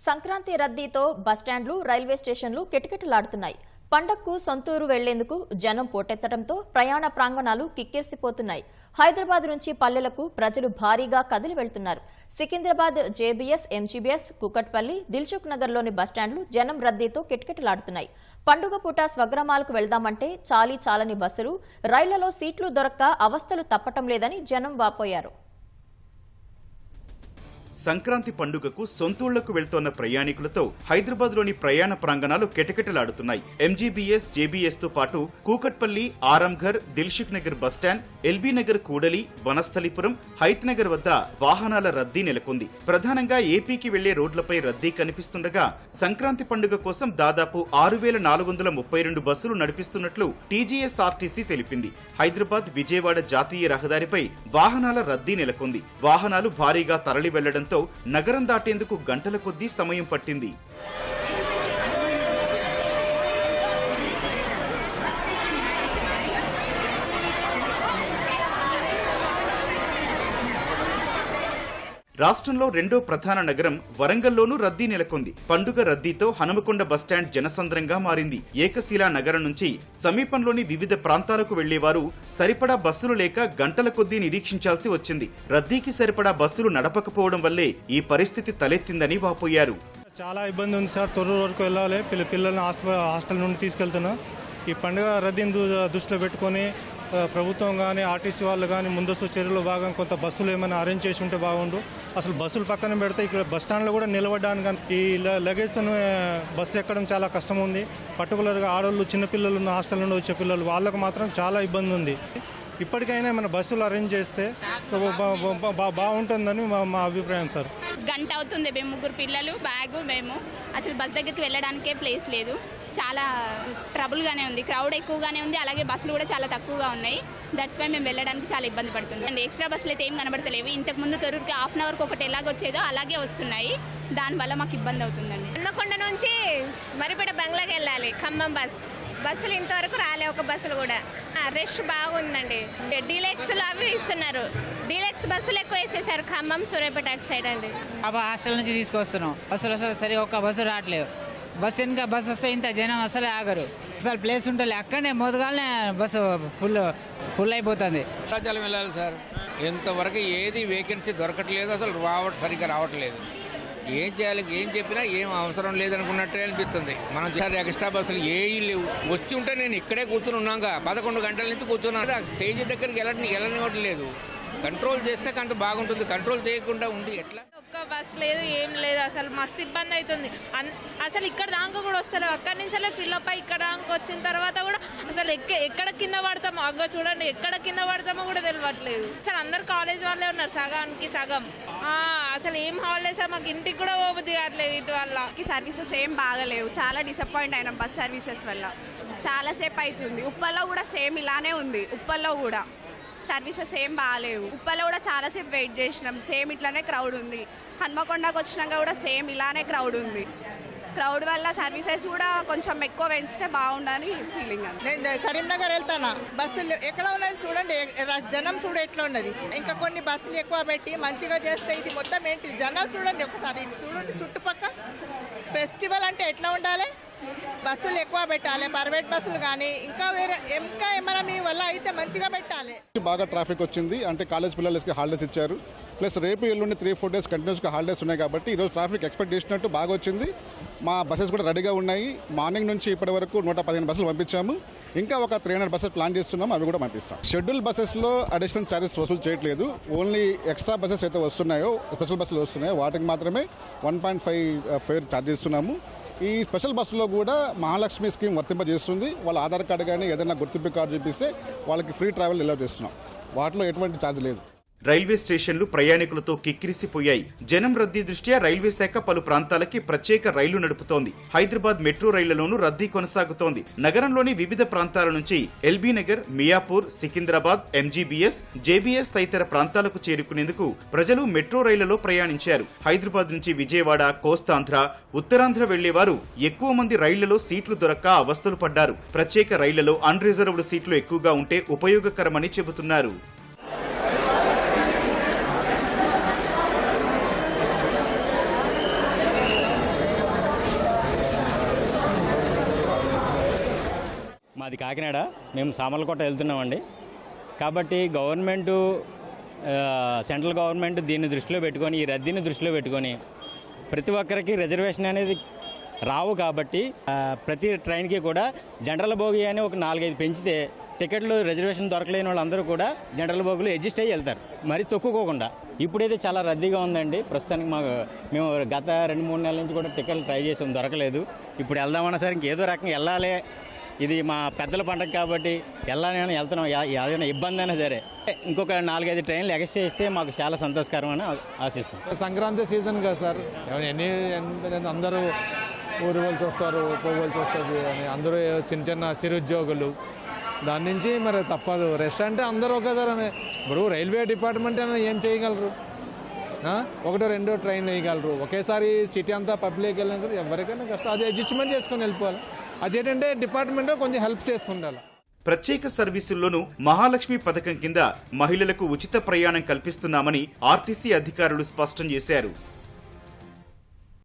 Sankranti రద్దీతో బస్టాండ్లు railway స్టేషన్లు కిటకిటలాడుతున్నాయి. పండగకు సొంతూరు వెళ్లేందుకు జనం పోటెత్తడంతో ప్రయాణ ప్రాంగణాలు కిక్కిరిసిపోతున్నాయి. హైదరాబాద్ నుంచి పల్లెలకు ప్రజలు భారీగా కదిలి వెళ్తున్నారు. సికింద్రాబాద్ జేబీఎస్, ఎంజీబీఎస్, కుకట్పల్లి, దిల్సుఖ్ నగర్లోని బస్టాండ్లు జనం రద్దీతో కిటకిటలాడుతున్నాయి. పండుగ పూట స్వగ్రామాలకు వెళ్దామంటే చాలని బస్సులు, రైళ్లలో సీట్లు దొరక్క అవస్థలు తప్పటం లేదని జనం వాపోయారు. సంక్రాంతి పండుగకు సొంతూళ్లకు వెళ్తోన్న ప్రయాణికులతో హైదరాబాద్ లోని ప్రయాణ ప్రాంగణాలు కిటకిటలాడుతున్నాయి. ఎంజీబీఎస్, జేబీఎస్ తో పాటు కూకట్పల్లి, ఆరంఘర్, దిల్సుఖ్ నగర్ బస్టాండ్, ఎల్బీ నగర్, కూడలి, వనస్థలిపురం, హైత్ నగర్ వద్ద వాహనాల రద్దీ నెలకొంది. ప్రధానంగా ఏపీకి వెళ్లే రోడ్లపై రద్దీ కనిపిస్తుండగా సంక్రాంతి పండుగ కోసం దాదాపు 6432 బస్సులు నడిపిస్తున్నట్లు టీజీఎస్ఆర్టీసీ తెలిపింది. హైదరాబాద్ విజయవాడ జాతీయ రహదారిపై వాహనాల రద్దీ నెలకొంది. వాహనాలు భారీగా తరలి వెళ్లడంతో నగరం దాటేందుకు గంటల కొద్దీ సమయం పట్టింది. రాష్ట్రంలో రెండో ప్రధాన నగరం వరంగల్లోనూ రద్దీ నెలకొంది. పండుగ రద్దీతో హనుమకొండ బస్టాండ్ జనసంద్రంగా మారింది. ఏకశిలా నగరం నుంచి సమీపంలోని వివిధ ప్రాంతాలకు వెళ్లేవారు సరిపడా బస్సులు లేక గంటల కొద్దీ నిరీక్షించాల్సి వచ్చింది. రద్దీకి సరిపడా బస్సులు నడపకపోవడం వల్లే ఈ పరిస్థితి తలెత్తిందని వాపోయారు. చాలా ఇబ్బంది ఉంది సార్. తొర్రూరు వరకు వెళ్ళాలి. పిల్లల్ని హాస్టల్ నుండి తీసుకెళ్తున్నా. ఈ పండుగ రద్దీని దృష్టిలో పెట్టుకుని ప్రభుత్వం కానీ ఆర్టీసీ వాళ్ళు కానీ ముందస్తు చర్యలో భాగం కొంత బస్సులు ఏమైనా అరేంజ్ చేసి ఉంటే బాగుండు. అసలు బస్సులు పక్కన పెడితే ఇక్కడ బస్ స్టాండ్లో కూడా నిలబడడానికి కానీ ఈ లగేజ్తో బస్సు ఎక్కడం చాలా కష్టం ఉంది. పర్టికులర్గా ఆడవాళ్ళు, చిన్నపిల్లలు ఉన్న హాస్టల్ నుండి వచ్చే పిల్లలు వాళ్ళకు మాత్రం చాలా ఇబ్బంది ఉంది. ఇప్పటికైనా మన బస్సులు అరేంజ్ చేస్తే బాగుంటుందని మా అభిప్రాయం సార్. గంట అవుతుంది. మేము ముగ్గురు పిల్లలు, బ్యాగు, మేము అసలు బస్ దగ్గరికి వెళ్ళడానికే ప్లేస్ లేదు. చాలా ట్రబుల్గానే ఉంది. క్రౌడ్ ఎక్కువగానే ఉంది. అలాగే బస్సులు కూడా చాలా తక్కువగా ఉన్నాయి. దట్స్ వై మేము వెళ్ళడానికి చాలా ఇబ్బంది పడుతుంది. అండ్ ఎక్స్ట్రా బస్సులు అయితే ఏం కనబడతలేవు. ఇంతకుముందు తొర్రూరుకి హాఫ్ అన్ అవర్కి ఒకటి ఎలాగొచ్చేదో అలాగే వస్తున్నాయి. దానివల్ల మాకు ఇబ్బంది అవుతుందండి. హన్మకొండ నుంచి మరిపేట బంగ్లాకి వెళ్ళాలి. ఖమ్మం బస్సులు ఇంతవరకు రాలే. ఒక బస్సులు కూడా రష్ బాగుందండి. డీలక్స్లు అవి ఇస్తున్నారు. డీలక్స్ బస్సులు ఎక్కువ వేసేసారు. ఖమ్మం, సూర్యాపేట అటు సైడ్ అండి. హాస్టల్ నుంచి తీసుకొస్తున్నాం. అసలు సరే ఒక్క బస్సు రావట్లేదు. బస్సు ఇంకా బస్సు వస్తే ఇంత జనం అసలే ఆగరు. అసలు ప్లేస్ ఉంటుంది. అక్కడనే మొదగానే బస్సు ఫుల్ అయిపోతుంది. రాజ్యాలు వెళ్ళాలి సార్. ఎంతవరకు ఏది వేకెన్సీ దొరకట్లేదు. అసలు సరిగ్గా రావట్లేదు. ఏం చేయాలి, ఏం చెప్పినా ఏం అవసరం లేదనుకున్నట్టే అనిపిస్తుంది. మనం ఎక్స్ట్రా బస్సులు ఏవి లేవు. వచ్చి ఉంటే నేను ఇక్కడే కూర్చుని ఉన్నాగా 11 గంటల నుంచి కూర్చున్నాను. స్టేజ్ దగ్గరికి వెళ్ళనివ్వట్లేదు. కంట్రోల్ చేస్తే కొంత బాగుంటుంది. కంట్రోల్ చేయకుండా ఉండి ఎట్లా? ఒక్క బస్ లేదు, ఏం లేదు. అసలు మస్తు ఇబ్బంది అవుతుంది. అసలు ఇక్కడ దాకా కూడా వస్తారు. అక్కడి నుంచి ఫిల్అప్ అయ్యి ఇక్కడ దాకా వచ్చిన తర్వాత కూడా అసలు ఎక్కడ కింద పడతామో అగ్గ చూడండి. ఎక్కడ కింద పడతామో కూడా తెలియట్లేదు. అసలు అందరు కాలేజ్ వాళ్ళే ఉన్నారు. సగానికి సగం. అసలు ఏం హాలిడేస్ మాకు ఇంటికి కూడా పోబుద్ది కావట్లేదు. ఇటు వల్ల సర్వీసెస్ ఏం బాగలేవు. చాలా డిసప్పాయింట్ అయినాం బస్ సర్వీసెస్ వల్ల. చాలాసేపు అవుతుంది. ఉప్పల్లో కూడా సేమ్ ఇలానే ఉంది. ఉప్పల్లో కూడా సర్వీసెస్ ఏం బాగాలేవు. ఉప్పల్లో కూడా చాలాసేపు వెయిట్ చేసినాం. సేమ్ ఇట్లానే క్రౌడ్ ఉంది. హన్మకొండకు వచ్చినాక కూడా సేమ్ ఇలానే క్రౌడ్ ఉంది. క్రౌడ్ వల్ల సర్వీసెస్ కూడా కొంచెం ఎక్కువ పెంచితే బాగుండని ఫీలింగ్. నేను కరీంనగర్ వెళ్తాను. బస్సులు ఎక్కడ ఉన్నది చూడండి. జనం చూడ ఎట్లా ఉన్నది. ఇంకా కొన్ని బస్సులు ఎక్కువ పెట్టి మంచిగా చేస్తే ఇది మొత్తం ఏంటి జనం చూడండి. ఒకసారి చూడండి చుట్టుపక్కల. ఫెస్టివల్ అంటే ఎట్లా ఉండాలి? బస్సులు ఎక్కువ పెట్టాలి. ప్రైవేట్ బస్సులు కానీ ఇంకా ఏమైనా మీ వల్ల అయితే మంచిగా పెట్టాలి. బాగా ట్రాఫిక్ వచ్చింది. అంటే కాలేజ్ పిల్లలకి హాలిడేస్ ఇచ్చారు. ప్లస్ రేపు ఎల్లుండి 3-4 డేస్ కంటిన్యూస్గా హాలిడేస్ ఉన్నాయి కాబట్టి ఈరోజు ట్రాఫిక్ ఎక్స్పెక్ట్ చేసినట్టు బాగా వచ్చింది. మా బస్సెస్ కూడా రెడీగా ఉన్నాయి. మార్నింగ్ నుంచి ఇప్పటి వరకు 115 బస్సులు పంపించాము. ఇంకా ఒక 300 బస్సెస్ ప్లాన్ చేస్తున్నాము. అవి కూడా పంపిస్తాం. షెడ్యూల్ బస్సెస్లో అడిషనల్ ఛార్జెస్ వసూలు చేయట్లేదు. ఓన్లీ ఎక్స్ట్రా బస్సెస్ అయితే వస్తున్నాయో, స్పెషల్ బస్సులు వస్తున్నాయో వాటికి మాత్రమే 1.5 ఫేర్ ఛార్జ్ చేస్తున్నాము. ఈ స్పెషల్ బస్సులో కూడా మహాలక్ష్మి స్కీమ్ వర్తింపజేస్తుంది. వాళ్ళ ఆధార్ కార్డు కానీ ఏదైనా గుర్తింపు కార్డు చూపిస్తే వాళ్ళకి ఫ్రీ ట్రావెల్ అలౌ చేస్తున్నాం. వాటిలో ఎటువంటి ఛార్జ్ లేదు. రైల్వే స్టేషన్లు ప్రయాణికులతో కిక్కిరిసిపోయాయి. జనం రద్దీ దృష్ట్యా రైల్వే శాఖ పలు ప్రాంతాలకి ప్రత్యేక రైళ్లు నడుపుతోంది. హైదరాబాద్ మెట్రో రైళ్లలోనూ రద్దీ కొనసాగుతోంది. నగరంలోని వివిధ ప్రాంతాల నుంచి LB Nagar, Miyapur, Secunderabad, MGBS, JBS తదితర ప్రాంతాలకు చేరుకునేందుకు ప్రజలు మెట్రో రైళ్లలో ప్రయాణించారు. హైదరాబాద్ నుంచి విజయవాడ, కోస్తాంధ్ర, ఉత్తరాంధ్ర వెళ్లేవారు ఎక్కువ మంది రైళ్లలో సీట్లు దొరక్క అవస్థలు పడ్డారు. ప్రత్యేక రైళ్లలో అన్రిజర్వ్డ్ సీట్లు ఎక్కువగా ఉంటే ఉపయోగకరమని చెబుతున్నారు. మాది కాకినాడ, మేము సామర్లకోట వెళ్తున్నామండి. కాబట్టి గవర్నమెంటు, సెంట్రల్ గవర్నమెంట్ దీన్ని దృష్టిలో పెట్టుకొని, ఈ రద్దీని దృష్టిలో పెట్టుకొని ప్రతి ఒక్కరికి రిజర్వేషన్ అనేది రావు. కాబట్టి ప్రతి ట్రైన్కి కూడా జనరల్ బోగి అని ఒక 4-5 పెంచితే టికెట్లు రిజర్వేషన్ దొరకలేని వాళ్ళందరూ కూడా జనరల్ బోగులు అడ్జస్ట్ అయ్యి వెళ్తారు, మరీ తొక్కుకోకుండా. ఇప్పుడైతే చాలా రద్దీగా ఉందండి. ప్రస్తుతానికి మేము గత 2-3 నెలల నుంచి కూడా టికెట్లు ట్రై చేసాం, దొరకలేదు. ఇప్పుడు వెళ్దామన్నా సరే ఇంకేదో రకంగా వెళ్ళాలి, ఇది మా పెద్దల పండగ కాబట్టి వెళ్ళాలని వెళ్తున్నాం. ఏదైనా ఇబ్బంది అయినా సరే ఇంకొక 4-5 ట్రైన్లు ఎక్స్ట్రా చేస్తే మాకు చాలా సంతోషకరం అని ఆశిస్తాం. సంక్రాంతి సీజన్ కదా సార్, అందరూ ఊరు వెళ్ళి వస్తారు, పోవలసి వస్తుంది అని అందరూ చిన్న చిన్న చిరుద్యోగులు, దాని నుంచి మరి తప్పదు. రెస్ట్ అంటే అందరూ ఒకేసారి ఇప్పుడు రైల్వే డిపార్ట్మెంట్ అయినా ఏం చేయగలరు? 1-2 ట్రైన్ వేయగలరు. ఒకేసారి సిటీ అంతా పబ్లిక్ వెళ్ళినా సరే ఎవరికైనా కష్టం. అది అడ్జస్ట్మెంట్ చేసుకొని వెళ్ళిపోవాలి. అదేంటంటే డిపార్ట్మెంట్ కొంచెం హెల్ప్ చేస్తుండాలి. ప్రత్యేక సర్వీసుల్లోనూ మహాలక్ష్మి పథకం కింద మహిళలకు ఉచిత ప్రయాణం కల్పిస్తున్నామని ఆర్టీసీ అధికారులు స్పష్టం చేశారు.